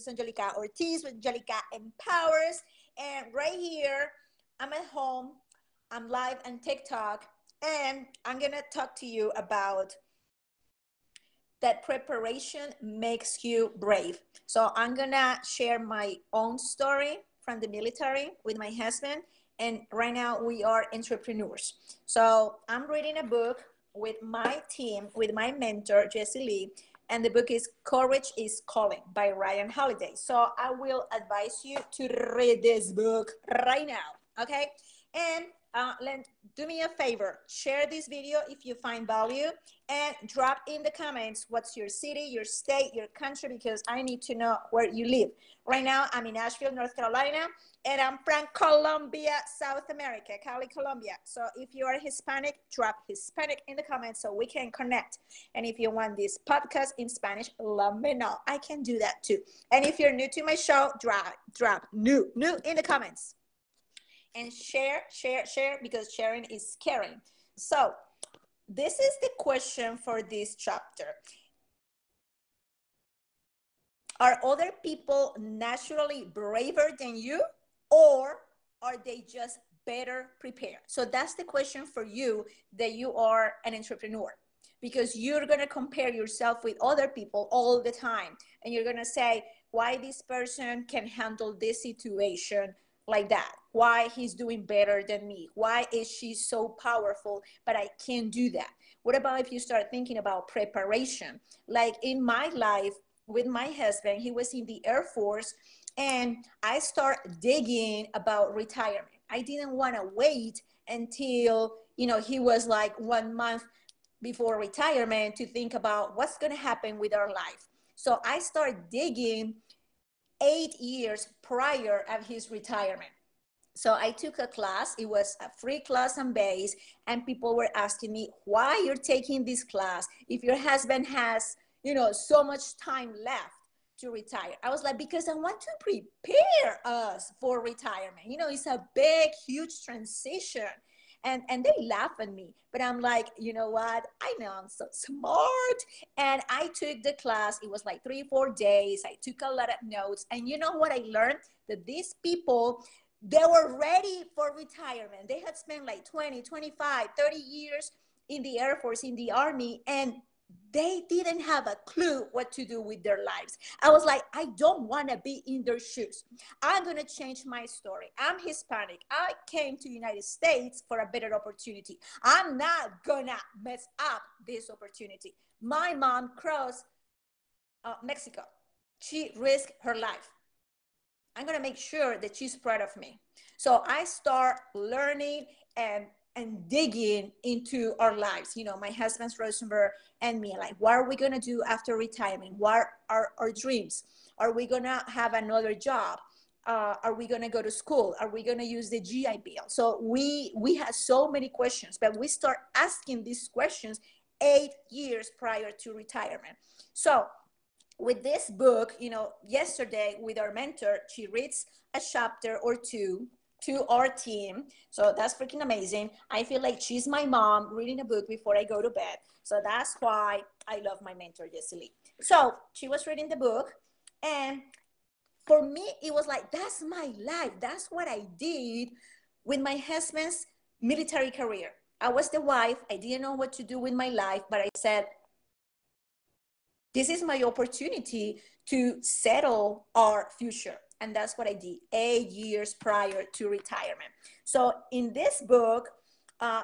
is Angelica Ortiz with Angelica Empowers. And right here, I'm at home, I'm live on TikTok, and I'm going to talk to you about that preparation makes you brave. So I'm going to share my own story from the military with my husband. And right now, we are entrepreneurs. So I'm reading a book with my team, with my mentor, Jesse Lee, and the book is Courage is Calling by Ryan Holiday. So I will advise you to read this book right now, okay? And do me a favor, share this video if you find value, and drop in the comments what's your city, your state, your country, because I need to know where you live. Right now, I'm in Asheville, North Carolina, and I'm from Colombia, South America, Cali, Colombia. So if you are Hispanic, drop Hispanic in the comments so we can connect. And if you want this podcast in Spanish, let me know. I can do that too. And if you're new to my show, drop new in the comments. And share, because sharing is caring. So this is the question for this chapter. Are other people naturally braver than you, or are they just better prepared? So that's the question for you, that you are an entrepreneur, because you're going to compare yourself with other people all the time. And you're going to say, why this person can handle this situation like that? Why he's doing better than me? Why is she so powerful, but I can't do that? What about if you start thinking about preparation? Like in my life with my husband, he was in the Air Force, and I start digging about retirement. I didn't want to wait until, he was like 1 month before retirement to think about what's going to happen with our life. So I start digging 8 years prior of his retirement. So I took a class. It was a free class on base, and people were asking me, why you're taking this class if your husband has, so much time left to retire? I was like, because I want to prepare us for retirement. It's a big, huge transition. And they laugh at me, but I'm like, you know what? I know I'm so smart. And I took the class. It was like 3-4 days. I took a lot of notes. And you know what I learned? That these people, they were ready for retirement. They had spent like 20, 25, 30 years in the Air Force, in the Army, and they didn't have a clue what to do with their lives. I was like, I don't want to be in their shoes. I'm going to change my story. I'm Hispanic. I came to the United States for a better opportunity. I'm not going to mess up this opportunity. My mom crossed Mexico. She risked her life. I'm going to make sure that she's proud of me. So I start learning and digging into our lives. My husband's Rosenberg and me, like, what are we going to do after retirement? What are our dreams? Are we going to have another job? Are we going to go to school? Are we going to use the GI Bill? So we had so many questions, but we start asking these questions 8 years prior to retirement. So with this book, yesterday with our mentor, she reads a chapter or two to our team. So that's freaking amazing. I feel like she's my mom reading a book before I go to bed. So that's why I love my mentor, Jessie Lee. So she was reading the book, and for me, it was like, that's my life. That's what I did with my husband's military career. I was the wife. I didn't know what to do with my life, but I said, this is my opportunity to settle our future. And that's what I did 8 years prior to retirement. So in this book,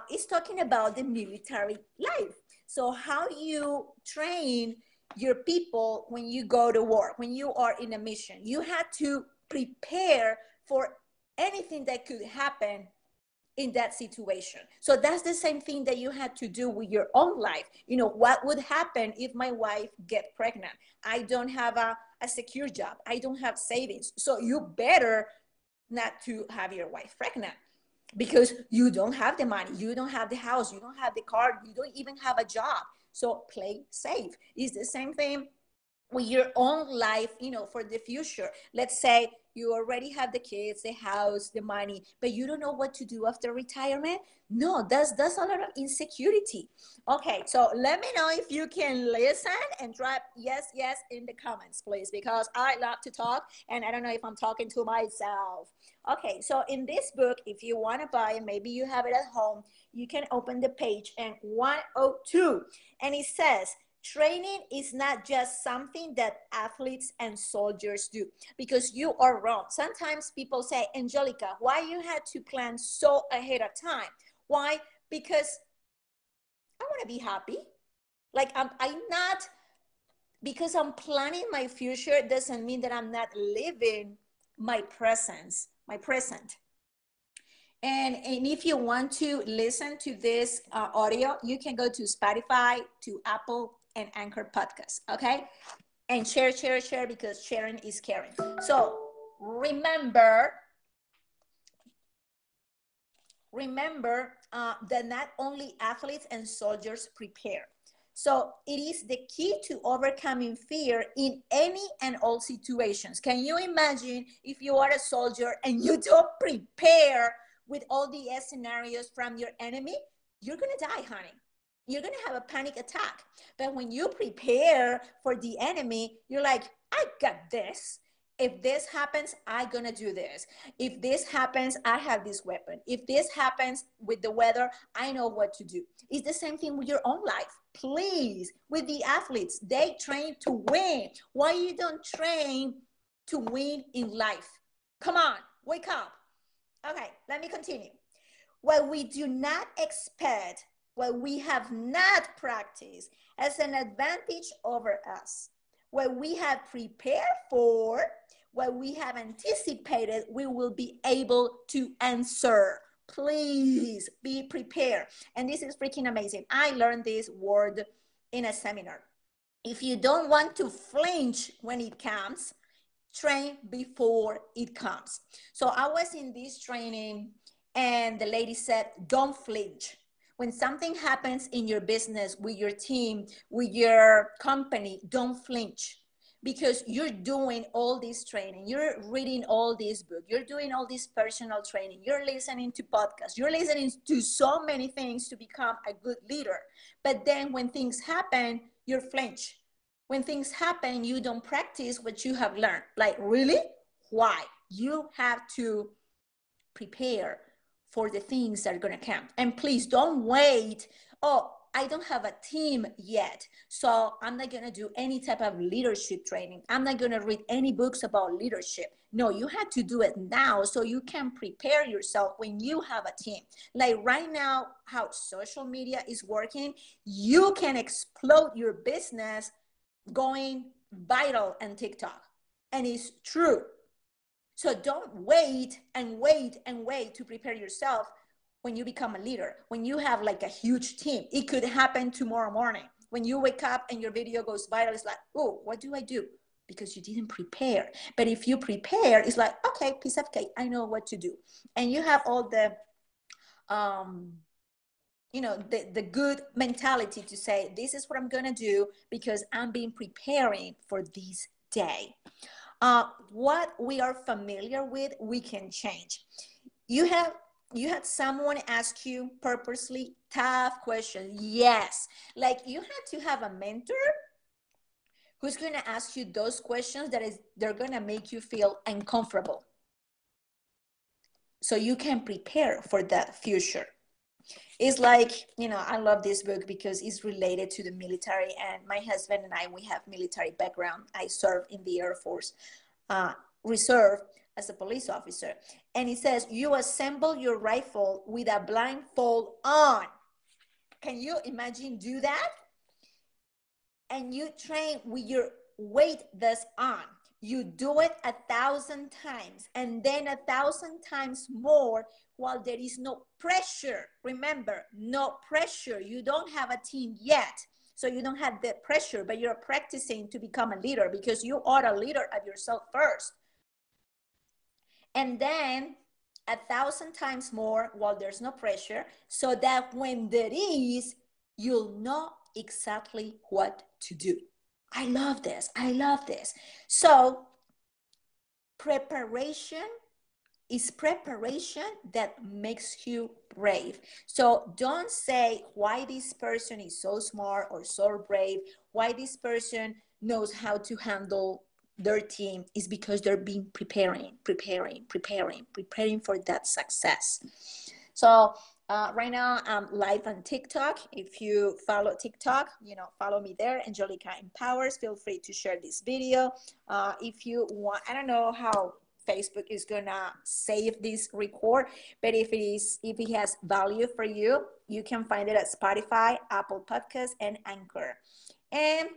it's talking about the military life. So how you train your people when you go to war, when you are in a mission. You had to prepare for anything that could happen in that situation. So that's the same thing that you had to do with your own life. What would happen if my wife get pregnant? I don't have a secure job. I don't have savings. So you better not to have your wife pregnant, because you don't have the money. You don't have the house. You don't have the car. You don't even have a job. So play safe. It's the same thing with your own life, for the future. Let's say You already have the kids, the house, the money, but you don't know what to do after retirement. No, that's a lot of insecurity. Okay, so let me know if you can listen and drop yes, yes in the comments, please, because I love to talk and I don't know if I'm talking to myself. Okay, so in this book, if you want to buy it, maybe you have it at home, you can open the page and 102, and it says, training is not just something that athletes and soldiers do, because you are wrong. Sometimes people say, Angelica, why you had to plan so ahead of time? Why? Because I want to be happy. Like I'm not, because I'm planning my future doesn't mean that I'm not living my present. And if you want to listen to this audio, you can go to Spotify, to Apple, and Anchor Podcast, okay? And share, share, share, because sharing is caring. So remember that not only athletes and soldiers prepare. So it is the key to overcoming fear in any and all situations. Can you imagine if you are a soldier and you don't prepare with all the scenarios from your enemy? You're going to die, honey. You're going to have a panic attack. But when you prepare for the enemy, you're like, I got this. If this happens, I'm going to do this. If this happens, I have this weapon. If this happens with the weather, I know what to do. It's the same thing with your own life. Please, with the athletes, they train to win. Why you don't train to win in life? Come on, wake up. Okay, let me continue. What we do not expect, what we have not practiced, as an advantage over us. What we have prepared for, what we have anticipated, we will be able to answer. Please be prepared. And this is freaking amazing. I learned this word in a seminar. If you don't want to flinch when it comes, train before it comes. So I was in this training and the lady said, don't flinch. When something happens in your business, with your team, with your company, don't flinch, because you're doing all this training, you're reading all this book, you're doing all this personal training, you're listening to podcasts, you're listening to so many things to become a good leader. But then when things happen, you flinch. When things happen, you don't practice what you have learned. Like, really? Why? You have to prepare for the things that are going to come. And please don't wait. Oh, I don't have a team yet, so I'm not going to do any type of leadership training. I'm not going to read any books about leadership. No, you have to do it now so you can prepare yourself when you have a team. Like right now, how social media is working, you can explode your business going viral on TikTok. And it's true. So don't wait and wait and wait to prepare yourself when you become a leader, when you have like a huge team. It could happen tomorrow morning. When you wake up and your video goes viral, it's like, oh, what do I do? Because you didn't prepare. But if you prepare, it's like, okay, piece of cake, I know what to do. And you have all the, the good mentality to say, this is what I'm going to do because I'm being preparing for this day. What we are familiar with, we can change. You had someone ask you purposely tough questions. Yes. Like you had to have a mentor who's going to ask you those questions they're going to make you feel uncomfortable. So you can prepare for that future. It's like, I love this book because it's related to the military, and my husband and I, we have military background. I served in the Air Force Reserve as a police officer. And it says, you assemble your rifle with a blindfold on. Can you imagine do that? And you train with your weight vest on. You do it 1,000 times and then 1,000 times more while there is no pressure. Remember, no pressure. You don't have a team yet. So you don't have the pressure, but you're practicing to become a leader because you are a leader of yourself first. And then 1,000 times more while there's no pressure, so that when there is, you'll know exactly what to do. I love this. I love this. So preparation is preparation that makes you brave. So don't say why this person is so smart or so brave, why this person knows how to handle their team, is because they're been preparing for that success. So right now I'm live on TikTok. If you follow TikTok, follow me there, Angelica Empowers. Feel free to share this video. If you want, I don't know how Facebook is gonna save this record, but if it has value for you, you can find it at Spotify, Apple Podcasts, and Anchor. And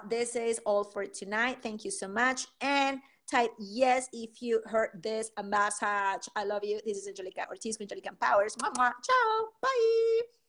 this is all for tonight. Thank you so much. And type yes if you heard this a message. I love you. This is Angelica Ortiz, Angelica Powers. Mama, ciao, bye.